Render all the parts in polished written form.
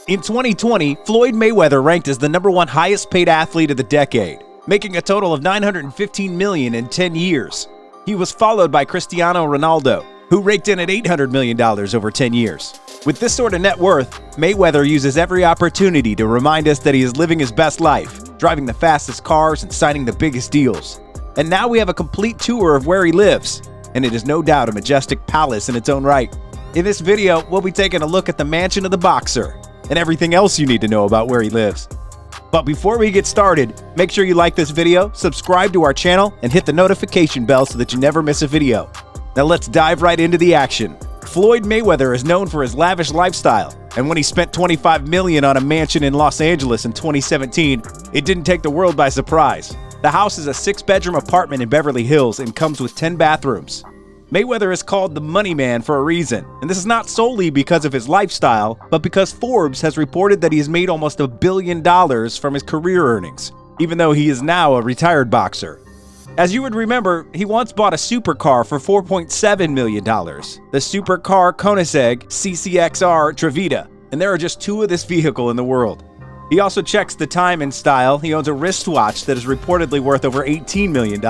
In 2020, Floyd Mayweather ranked as the #1 highest paid athlete of the decade, making a total of $915 million in 10 years. He was followed by Cristiano Ronaldo, who raked in at $800 million over 10 years. With this sort of net worth, Mayweather uses every opportunity to remind us that he is living his best life, driving the fastest cars and signing the biggest deals. And now we have a complete tour of where he lives, and it is no doubt a majestic palace in its own right. In this video, we'll be taking a look at the mansion of the boxer and everything else you need to know about where he lives. But before we get started, make sure you like this video, subscribe to our channel, and hit the notification bell so that you never miss a video. Now let's dive right into the action. Floyd Mayweather is known for his lavish lifestyle, and when he spent $25 million on a mansion in Los Angeles in 2017, it didn't take the world by surprise. The house is a 6-bedroom apartment in Beverly Hills and comes with 10 bathrooms. Mayweather is called the money man for a reason, and this is not solely because of his lifestyle, but because Forbes has reported that he has made almost $1 billion from his career earnings, even though he is now a retired boxer. As you would remember, he once bought a supercar for $4.7 million, the supercar Koenigsegg CCXR Trevita, and there are just 2 of this vehicle in the world. He also checks the time and style. He owns a wristwatch that is reportedly worth over $18 million.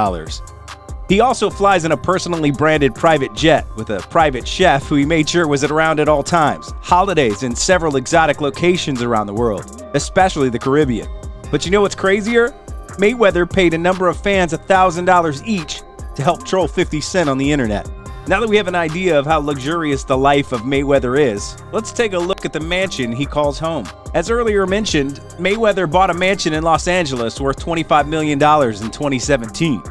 He also flies in a personally branded private jet with a private chef who he made sure was around at all times, holidays, and several exotic locations around the world, especially the Caribbean. But you know what's crazier? Mayweather paid a number of fans $1,000 each to help troll 50 Cent on the internet. Now that we have an idea of how luxurious the life of Mayweather is, let's take a look at the mansion he calls home. As earlier mentioned, Mayweather bought a mansion in Los Angeles worth $25 million in 2017.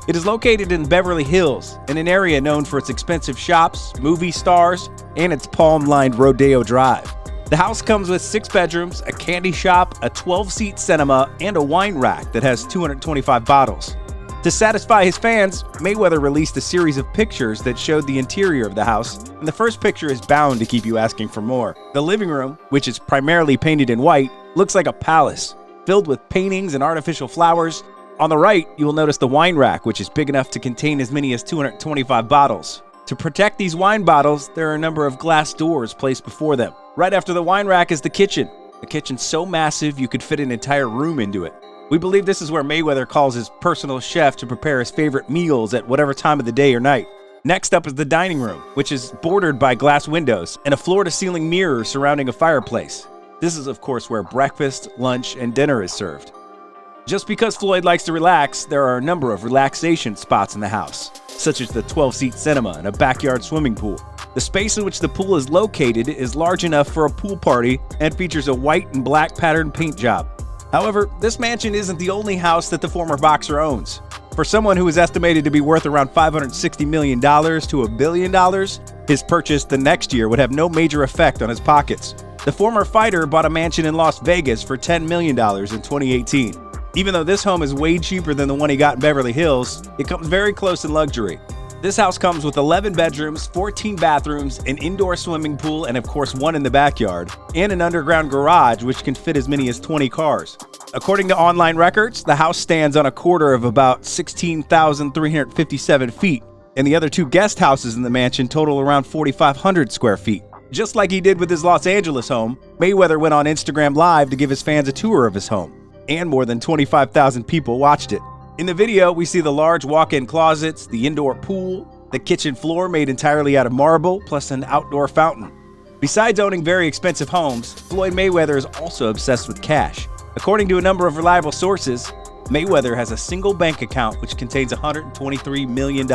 It is located in Beverly Hills, in an area known for its expensive shops, movie stars, and its palm-lined Rodeo Drive. The house comes with 6 bedrooms, a candy shop, a 12-seat cinema, and a wine rack that has 225 bottles. To satisfy his fans, Mayweather released a series of pictures that showed the interior of the house, and the first picture is bound to keep you asking for more. The living room, which is primarily painted in white, looks like a palace, filled with paintings and artificial flowers. On the right, you will notice the wine rack, which is big enough to contain as many as 225 bottles. To protect these wine bottles, there are a number of glass doors placed before them. Right after the wine rack is the kitchen. A kitchen so massive you could fit an entire room into it. We believe this is where Mayweather calls his personal chef to prepare his favorite meals at whatever time of the day or night. Next up is the dining room, which is bordered by glass windows and a floor-to-ceiling mirror surrounding a fireplace. This is, of course, where breakfast, lunch, and dinner is served. Just because Floyd likes to relax, there are a number of relaxation spots in the house, such as the 12-seat cinema and a backyard swimming pool. The space in which the pool is located is large enough for a pool party and features a white and black patterned paint job. However, this mansion isn't the only house that the former boxer owns. For someone who is estimated to be worth around $560 million to $1 billion, his purchase the next year would have no major effect on his pockets. The former fighter bought a mansion in Las Vegas for $10 million in 2018. Even though this home is way cheaper than the one he got in Beverly Hills, it comes very close in luxury. This house comes with 11 bedrooms, 14 bathrooms, an indoor swimming pool, and of course one in the backyard, and an underground garage which can fit as many as 20 cars. According to online records, the house stands on a quarter of about 16,357 feet, and the other 2 guest houses in the mansion total around 4,500 square feet. Just like he did with his Los Angeles home, Mayweather went on Instagram Live to give his fans a tour of his home, and more than 25,000 people watched it. In the video, we see the large walk-in closets, the indoor pool, the kitchen floor made entirely out of marble, plus an outdoor fountain. Besides owning very expensive homes, Floyd Mayweather is also obsessed with cash. According to a number of reliable sources, Mayweather has a single bank account which contains $123 million.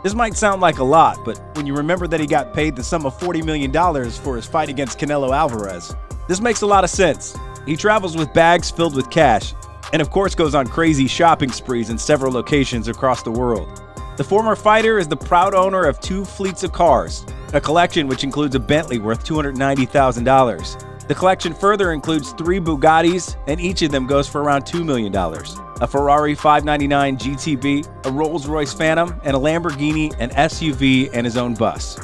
This might sound like a lot, but when you remember that he got paid the sum of $40 million for his fight against Canelo Alvarez, this makes a lot of sense. He travels with bags filled with cash, and of course goes on crazy shopping sprees in several locations across the world. The former fighter is the proud owner of 2 fleets of cars, a collection which includes a Bentley worth $290,000. The collection further includes 3 Bugattis, and each of them goes for around $2 million. A Ferrari 599 GTB, a Rolls-Royce Phantom, and a Lamborghini, an SUV, and his own bus.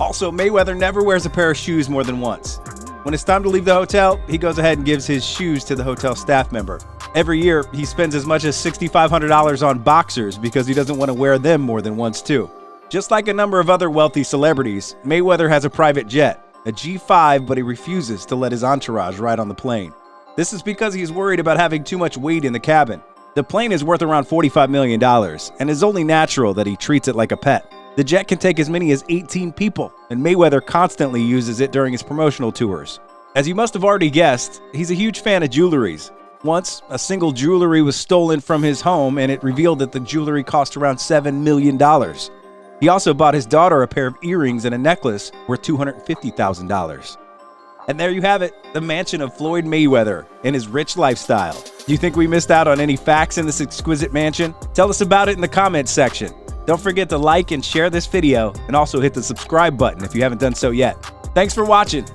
Also, Mayweather never wears a pair of shoes more than once. When it's time to leave the hotel, he goes ahead and gives his shoes to the hotel staff member. Every year, he spends as much as $6,500 on boxers because he doesn't want to wear them more than once too. Just like a number of other wealthy celebrities, Mayweather has a private jet. a G5, but he refuses to let his entourage ride on the plane. This is because he's worried about having too much weight in the cabin. The plane is worth around $45 million, and it's only natural that he treats it like a pet. The jet can take as many as 18 people, and Mayweather constantly uses it during his promotional tours. As you must have already guessed, he's a huge fan of jewelries. Once, a single jewelry was stolen from his home, and it revealed that the jewelry cost around $7 million. He also bought his daughter a pair of earrings and a necklace worth $250,000. And there you have it, the mansion of Floyd Mayweather and his rich lifestyle. Do you think we missed out on any facts in this exquisite mansion? Tell us about it in the comments section. Don't forget to like and share this video, and also hit the subscribe button if you haven't done so yet. Thanks for watching.